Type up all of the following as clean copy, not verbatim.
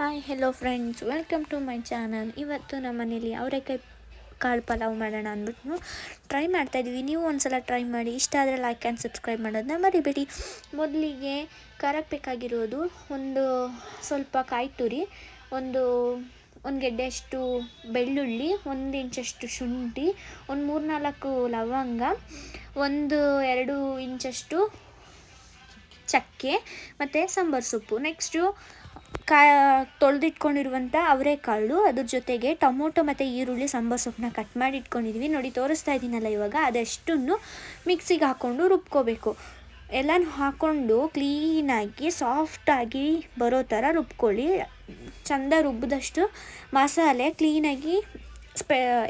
Hi hello friends, welcome to my channel. ಇವತ್ತು ನಮ್ಮ ಮನೇಲಿ ಅವರೆಕಾಯಿ ಕಾಳು ಪಲಾವ್ ಮಾಡೋಣ ಅಂದ್ಬಿಟ್ಟು ಟ್ರೈ ಮಾಡ್ತಾಯಿದ್ವಿ. ನೀವು ಒಂದ್ಸಲ ಟ್ರೈ ಮಾಡಿ. ಇಷ್ಟ ಆದರೆ ಲೈಕ್ ಆ್ಯಂಡ್ ಸಬ್ಸ್ಕ್ರೈಬ್ ಮಾಡೋದನ್ನ ಮರಿಬೇಡಿ. ಮೊದಲಿಗೆ ಖಾರಕ್ಕೆ ಬೇಕಾಗಿರೋದು ಒಂದು ಸ್ವಲ್ಪ ಕಾಯಿ ತುರಿ, ಒಂದು ಗೆಡ್ಡೆಯಷ್ಟು ಬೆಳ್ಳುಳ್ಳಿ, 1 ಇಂಚಷ್ಟು ಶುಂಠಿ, ಒಂದು 3-4 ಲವಂಗ, 1-2 ಇಂಚಷ್ಟು ಚಕ್ಕೆ ಮತ್ತು ಸಾಂಬಾರು ಸೊಪ್ಪು. ನೆಕ್ಸ್ಟು ತೊಳೆದಿಟ್ಕೊಂಡಿರುವಂಥ ಅವರೆಕಾಳು, ಅದ್ರ ಜೊತೆಗೆ ಟೊಮೊಟೊ ಮತ್ತು ಈರುಳ್ಳಿ, ಸಾಂಬಾರು ಸೊಪ್ಪನ್ನ ಕಟ್ ಮಾಡಿ ಇಟ್ಕೊಂಡಿದ್ವಿ. ನೋಡಿ, ತೋರಿಸ್ತಾ ಇದ್ದೀನಲ್ಲ ಇವಾಗ, ಅದೆಷ್ಟನ್ನು ಮಿಕ್ಸಿಗೆ ಹಾಕ್ಕೊಂಡು ರುಬ್ಕೋಬೇಕು. ಎಲ್ಲನೂ ಹಾಕ್ಕೊಂಡು ಕ್ಲೀನಾಗಿ ಸಾಫ್ಟಾಗಿ ಬರೋ ಥರ ರುಬ್ಕೊಳ್ಳಿ. ಚೆಂದ ರುಬ್ಬಿದಷ್ಟು ಮಸಾಲೆ ಕ್ಲೀನಾಗಿ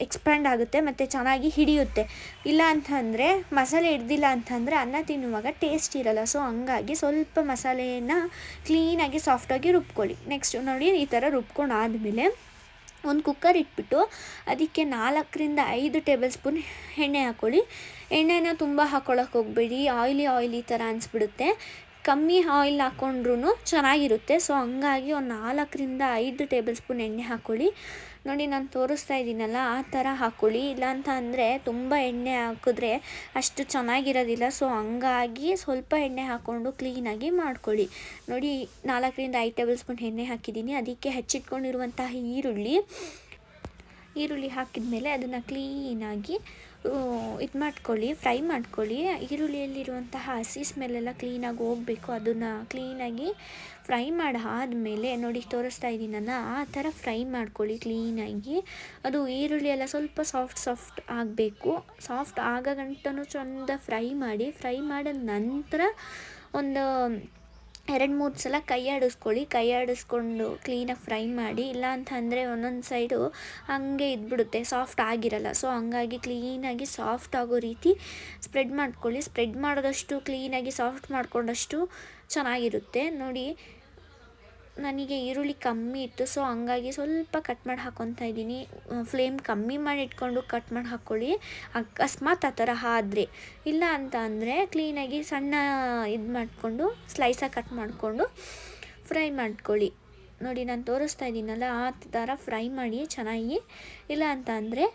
ಎಕ್ಸ್ಪ್ಯಾಂಡ್ ಆಗುತ್ತೆ ಮತ್ತು ಚೆನ್ನಾಗಿ ಹಿಡಿಯುತ್ತೆ. ಇಲ್ಲ ಅಂತಂದರೆ, ಮಸಾಲೆ ಹಿಡ್ದಿಲ್ಲ ಅಂತಂದರೆ ಅನ್ನ ತಿನ್ನುವಾಗ ಟೇಸ್ಟ್ ಇರಲ್ಲ. ಸೊ ಹಂಗಾಗಿ ಸ್ವಲ್ಪ ಮಸಾಲೆಯನ್ನು ಕ್ಲೀನಾಗಿ ಸಾಫ್ಟಾಗಿ ರುಬ್ಕೊಳ್ಳಿ. ನೆಕ್ಸ್ಟ್ ನೋಡಿ, ಈ ಥರ ರುಬ್ಕೊಂಡು ಆದಮೇಲೆ ಒಂದು ಕುಕ್ಕರ್ ಇಟ್ಬಿಟ್ಟು ಅದಕ್ಕೆ 4-5 ಟೇಬಲ್ ಸ್ಪೂನ್ ಎಣ್ಣೆ ಹಾಕ್ಕೊಳ್ಳಿ. ಎಣ್ಣೆನ ತುಂಬ ಹಾಕ್ಕೊಳ್ಳೋಕೆ ಹೋಗಬೇಡಿ, ಆಯ್ಲಿ ಥರ ಅನಿಸ್ಬಿಡುತ್ತೆ. ಕಮ್ಮಿ ಆಯಿಲ್ ಹಾಕ್ಕೊಂಡ್ರೂ ಚೆನ್ನಾಗಿರುತ್ತೆ. ಸೊ ಹಂಗಾಗಿ ಒಂದು 4-5 ಟೇಬಲ್ ಸ್ಪೂನ್ ಎಣ್ಣೆ ಹಾಕ್ಕೊಳ್ಳಿ. ನೋಡಿ, ನಾನು ತೋರಿಸ್ತಾ ಇದ್ದೀನಲ್ಲ, ಆ ಥರ ಹಾಕ್ಕೊಳ್ಳಿ. ಇಲ್ಲಾಂತ ಅಂದರೆ ತುಂಬ ಎಣ್ಣೆ ಹಾಕಿದ್ರೆ ಅಷ್ಟು ಚೆನ್ನಾಗಿರೋದಿಲ್ಲ. ಸೊ ಹಂಗಾಗಿ ಸ್ವಲ್ಪ ಎಣ್ಣೆ ಹಾಕ್ಕೊಂಡು ಕ್ಲೀನಾಗಿ ಮಾಡ್ಕೊಳ್ಳಿ. ನೋಡಿ, 4-5 ಟೇಬಲ್ ಸ್ಪೂನ್ ಎಣ್ಣೆ ಹಾಕಿದ್ದೀನಿ. ಅದಕ್ಕೆ ಹೆಚ್ಚಿಟ್ಕೊಂಡಿರುವಂತಹ ಈರುಳ್ಳಿ ಹಾಕಿದ ಮೇಲೆ ಅದನ್ನು ಕ್ಲೀನಾಗಿ ಫ್ರೈ ಮಾಡ್ಕೊಳ್ಳಿ. ಈರುಳ್ಳಿಯಲ್ಲಿರುವಂತಹ ಹಸಿ ಸ್ಮೆಲ್ಲೆಲ್ಲ ಕ್ಲೀನಾಗಿ ಹೋಗಬೇಕು. ಅದನ್ನು ಕ್ಲೀನಾಗಿ ಫ್ರೈ ಆದಮೇಲೆ ನೋಡಿ, ತೋರಿಸ್ತಾ ಇದ್ದೀನಲ್ಲ, ಆ ಥರ ಫ್ರೈ ಮಾಡ್ಕೊಳ್ಳಿ ಕ್ಲೀನಾಗಿ. ಅದು ಈರುಳ್ಳಿ ಎಲ್ಲ ಸ್ವಲ್ಪ ಸಾಫ್ಟ್ ಆಗಬೇಕು. ಸಾಫ್ಟ್ ಆಗಗಂಟನೂ ಚೆಂದ ಫ್ರೈ ಮಾಡಿದ ನಂತರ ಒಂದು 2-3 ಸಲ ಕೈ ಆಡಿಸ್ಕೊಂಡು ಕ್ಲೀನಾಗಿ ಫ್ರೈ ಮಾಡಿ. ಇಲ್ಲ ಅಂತ ಅಂದರೆ ಒಂದೊಂದು ಸೈಡು ಹಾಗೆ ಇದ್ಬಿಡುತ್ತೆ, ಸಾಫ್ಟ್ ಆಗಿರಲ್ಲ. ಸೊ ಹಂಗಾಗಿ ಕ್ಲೀನಾಗಿ ಸಾಫ್ಟ್ ಆಗೋ ರೀತಿ ಸ್ಪ್ರೆಡ್ ಮಾಡ್ಕೊಳ್ಳಿ. ಸ್ಪ್ರೆಡ್ ಮಾಡೋದಷ್ಟು ಕ್ಲೀನಾಗಿ ಸಾಫ್ಟ್ ಮಾಡ್ಕೊಂಡಷ್ಟು ಚೆನ್ನಾಗಿರುತ್ತೆ. ನೋಡಿ, ನನಗೆ ಈರುಳ್ಳಿ ಕಮ್ಮಿ ಇತ್ತು, ಸೊ ಹಂಗಾಗಿ ಸ್ವಲ್ಪ ಕಟ್ ಮಾಡಿ ಹಾಕ್ಕೊತಾ ಇದ್ದೀನಿ. ಫ್ಲೇಮ್ ಕಮ್ಮಿ ಮಾಡಿ ಇಟ್ಕೊಂಡು ಕಟ್ ಮಾಡಿ ಹಾಕ್ಕೊಳ್ಳಿ, ಅಕಸ್ಮಾತ್ ಆ ಥರ ಆದರೆ. ಇಲ್ಲ ಅಂತ ಅಂದರೆ ಕ್ಲೀನಾಗಿ ಸಣ್ಣ ಮಾಡಿಕೊಂಡು ಸ್ಲೈಸಾಗಿ ಕಟ್ ಮಾಡಿಕೊಂಡು ಫ್ರೈ ಮಾಡ್ಕೊಳ್ಳಿ. ನೋಡಿ, ನಾನು ತೋರಿಸ್ತಾ ಇದ್ದೀನಲ್ಲ, ಆ ಥರ ಫ್ರೈ ಮಾಡಿ ಚೆನ್ನಾಗಿ. ಇಲ್ಲ ಅಂತ ಅಂದರೆ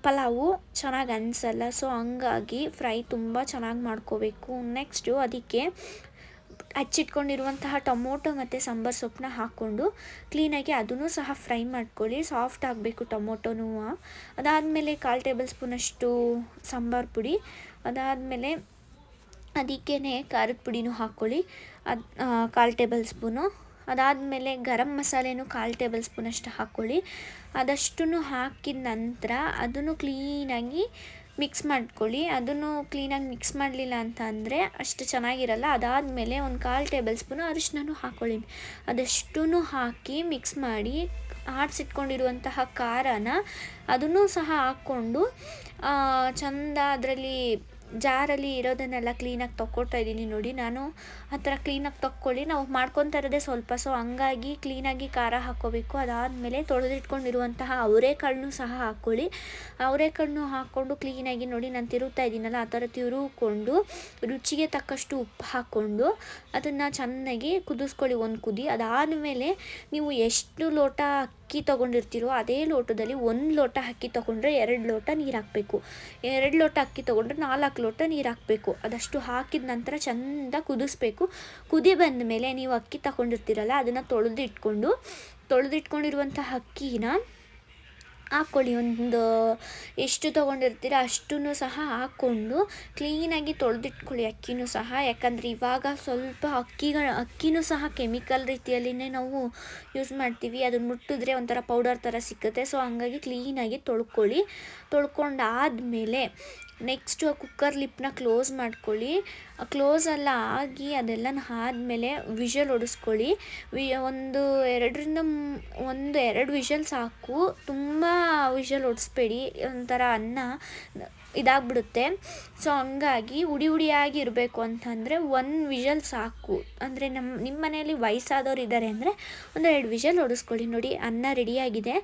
ಪಲಾವು ಚೆನ್ನಾಗಿ ಅನಿಸಲ್ಲ. ಸೊ ಹಂಗಾಗಿ ಫ್ರೈ ತುಂಬ ಚೆನ್ನಾಗಿ ಮಾಡ್ಕೋಬೇಕು. ನೆಕ್ಸ್ಟು ಅದಕ್ಕೆ ಹಚ್ಚಿಟ್ಕೊಂಡಿರುವಂತಹ ಟೊಮೊಟೊ ಮತ್ತು ಸಾಂಬಾರು ಸೊಪ್ಪನ್ನ ಹಾಕ್ಕೊಂಡು ಕ್ಲೀನಾಗಿ ಅದನ್ನು ಸಹ ಫ್ರೈ ಮಾಡ್ಕೊಳ್ಳಿ. ಸಾಫ್ಟ್ ಆಗಬೇಕು ಟೊಮೊಟೊನೂ. ಅದಾದಮೇಲೆ 1/4 ಟೇಬಲ್ ಸ್ಪೂನಷ್ಟು ಸಾಂಬಾರು ಪುಡಿ, ಅದಾದಮೇಲೆ ಅದಕ್ಕೇ ಖಾರದ ಪುಡಿನೂ ಹಾಕ್ಕೊಳ್ಳಿ, 1/4 ಟೇಬಲ್ ಸ್ಪೂನು. ಅದಾದಮೇಲೆ ಗರಂ ಮಸಾಲೆನೂ 1/4 ಟೇಬಲ್ ಸ್ಪೂನಷ್ಟು ಹಾಕ್ಕೊಳ್ಳಿ. ಅದಷ್ಟನ್ನು ಹಾಕಿದ ನಂತರ ಅದನ್ನು ಕ್ಲೀನಾಗಿ ಮಿಕ್ಸ್ ಮಾಡ್ಕೊಳ್ಳಿ. ಅದನ್ನು ಕ್ಲೀನಾಗಿ ಮಿಕ್ಸ್ ಮಾಡಲಿಲ್ಲ ಅಂತ ಅಂದರೆ ಅಷ್ಟು ಚೆನ್ನಾಗಿರಲ್ಲ. ಅದಾದಮೇಲೆ ಒಂದು 1/4 ಟೇಬಲ್ ಸ್ಪೂನು ಅರಿಶಿನನೂ ಹಾಕ್ಕೊಳ್ಳಿ. ಅದಷ್ಟೂ ಹಾಕಿ ಮಿಕ್ಸ್ ಮಾಡಿ, ಆಡಿಸಿಟ್ಕೊಂಡಿರುವಂತಹ ಖಾರನ ಅದನ್ನು ಸಹ ಹಾಕ್ಕೊಂಡು ಚೆಂದ ಅದರಲ್ಲಿ ಜಾರಲ್ಲಿ ಇರೋದನ್ನೆಲ್ಲ ಕ್ಲೀನಾಗಿ ತೊಗೊಳ್ತಾ ಇದ್ದೀನಿ. ನೋಡಿ, ನಾನು ಆ ಥರ ಕ್ಲೀನಾಗಿ ತೊಗೊಳ್ಳಿ. ನಾವು ಮಾಡ್ಕೊತಾ ಇರೋದೇ ಸ್ವಲ್ಪ, ಸೊ ಹಂಗಾಗಿ ಕ್ಲೀನಾಗಿ ಖಾರ ಹಾಕ್ಕೋಬೇಕು. ಅದಾದಮೇಲೆ ತೊಳೆದಿಟ್ಕೊಂಡಿರುವಂತಹ ಅವರೆಕಾಳನ್ನೂ ಸಹ ಹಾಕ್ಕೊಳ್ಳಿ. ಅವರೆಕಾಳನ್ನು ಹಾಕ್ಕೊಂಡು ಕ್ಲೀನಾಗಿ ನೋಡಿ, ನಾನು ತಿರುಗ್ತಾ ಇದ್ದೀನಲ್ಲ, ಆ ಥರ ತಿರುಗಿಕೊಂಡು ರುಚಿಗೆ ತಕ್ಕಷ್ಟು ಉಪ್ಪು ಹಾಕ್ಕೊಂಡು ಅದನ್ನು ಚೆನ್ನಾಗಿ ಕುದಿಸ್ಕೊಳ್ಳಿ, ಒಂದು ಕುದಿ. ಅದಾದಮೇಲೆ ನೀವು ಎಷ್ಟು ಲೋಟ ಅಕ್ಕಿ ತೊಗೊಂಡಿರ್ತೀರೋ ಅದೇ ಲೋಟದಲ್ಲಿ 1 ಲೋಟ ಅಕ್ಕಿ ತೊಗೊಂಡ್ರೆ 2 ಲೋಟ ನೀರು ಹಾಕಬೇಕು. 2 ಲೋಟ ಅಕ್ಕಿ ತೊಗೊಂಡ್ರೆ 4 ಲೋಟ ನೀರು ಹಾಕಬೇಕು. ಅದಷ್ಟು ಹಾಕಿದ ನಂತರ ಚೆಂದ ಕುದಿಸ್ಬೇಕು. ಕುದಿ ಬಂದ ಮೇಲೆ ನೀವು ಅಕ್ಕಿ ತಗೊಂಡಿರ್ತೀರಲ್ಲ, ಅದನ್ನು ತೊಳೆದಿಟ್ಕೊಂಡಿರುವಂಥ ಅಕ್ಕಿನ ಹಾಕ್ಕೊಳ್ಳಿ. ಒಂದು ಎಷ್ಟು ತೊಗೊಂಡಿರ್ತೀರ ಅಷ್ಟೂ ಸಹ ಹಾಕ್ಕೊಂಡು ಕ್ಲೀನಾಗಿ ತೊಳೆದಿಟ್ಕೊಳ್ಳಿ ಅಕ್ಕಿನೂ ಸಹ. ಯಾಕಂದರೆ ಇವಾಗ ಸ್ವಲ್ಪ ಅಕ್ಕಿನೂ ಸಹ ಕೆಮಿಕಲ್ ರೀತಿಯಲ್ಲಿನೇ ನಾವು ಯೂಸ್ ಮಾಡ್ತೀವಿ. ಅದನ್ನು ಮುಟ್ಟಿದ್ರೆ ಒಂಥರ ಪೌಡರ್ ಥರ ಸಿಕ್ಕುತ್ತೆ. ಸೊ ಹಂಗಾಗಿ ಕ್ಲೀನಾಗಿ ತೊಳ್ಕೊಂಡಾದಮೇಲೆ ನೆಕ್ಸ್ಟು ಕುಕ್ಕರ್ ಲಿಪ್ನ ಕ್ಲೋಸ್ ಮಾಡ್ಕೊಳ್ಳಿ. ಕ್ಲೋಸ್ ಎಲ್ಲ ಆಗಿ ಅದೆಲ್ಲ ಆದಮೇಲೆ ವಿಷಲ್ ಹೊಡಿಸ್ಕೊಳ್ಳಿ. 1-2 ವಿಷಲ್ ಸಾಕು, ತುಂಬ ವಿಷಲ್ ಹೊಡಿಸ್ಬೇಡಿ, ಒಂಥರ ಅನ್ನ ಇದಾಗ್ಬಿಡುತ್ತೆ. ಸೊ ಹಂಗಾಗಿ ಹುಡಿಯಾಗಿ ಇರಬೇಕು ಅಂತಂದರೆ 1 ವಿಷಲ್ ಸಾಕು. ಅಂದರೆ ನಿಮ್ಮ ಮನೆಯಲ್ಲಿ ವಯಸ್ಸಾದವ್ರು ಇದ್ದಾರೆ ಅಂದರೆ 1-2 ವಿಷಲ್ ಹೊಡಿಸ್ಕೊಳ್ಳಿ. ನೋಡಿ, ಅನ್ನ ರೆಡಿಯಾಗಿದೆ,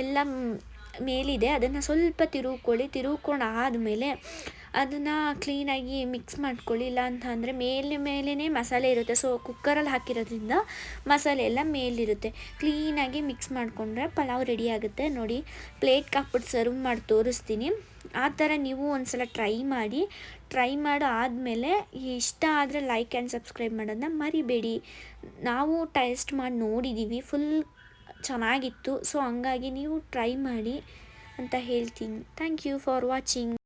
ಎಲ್ಲ ಮೇಲಿದೆ. ಅದನ್ನು ಸ್ವಲ್ಪ ತಿರುಗ್ಕೊಂಡು ಆದಮೇಲೆ ಅದನ್ನು ಕ್ಲೀನಾಗಿ ಮಿಕ್ಸ್ ಮಾಡ್ಕೊಳ್ಳಿ. ಇಲ್ಲ ಅಂತ ಅಂದರೆ ಮೇಲೇ ಮಸಾಲೆ ಇರುತ್ತೆ, ಸೊ ಕುಕ್ಕರಲ್ಲಿ ಹಾಕಿರೋದ್ರಿಂದ ಮಸಾಲೆ ಎಲ್ಲ ಮೇಲಿರುತ್ತೆ. ಕ್ಲೀನಾಗಿ ಮಿಕ್ಸ್ ಮಾಡಿಕೊಂಡ್ರೆ ಪಲಾವ್ ರೆಡಿ ಆಗುತ್ತೆ. ನೋಡಿ, ಪ್ಲೇಟ್ಗೆ ಹಾಕ್ಬಿಟ್ಟು ಸರ್ವ್ ಮಾಡಿ ತೋರಿಸ್ತೀನಿ. ಆ ಥರ ನೀವು ಒಂದ್ಸಲ ಟ್ರೈ ಮಾಡೋ ಆದಮೇಲೆ ಇಷ್ಟ ಆದರೆ ಲೈಕ್ ಆ್ಯಂಡ್ ಸಬ್ಸ್ಕ್ರೈಬ್ ಮಾಡೋದನ್ನ ಮರಿಬೇಡಿ. ನಾವು ಟೇಸ್ಟ್ ಮಾಡಿ ನೋಡಿದ್ದೀವಿ, ಫುಲ್ ಚೆನ್ನಾಗಿತ್ತು. ಸೊ ಹಂಗಾಗಿ ನೀವು ಟ್ರೈ ಮಾಡಿ ಅಂತ ಹೇಳ್ತೀನಿ. Thank you for watching.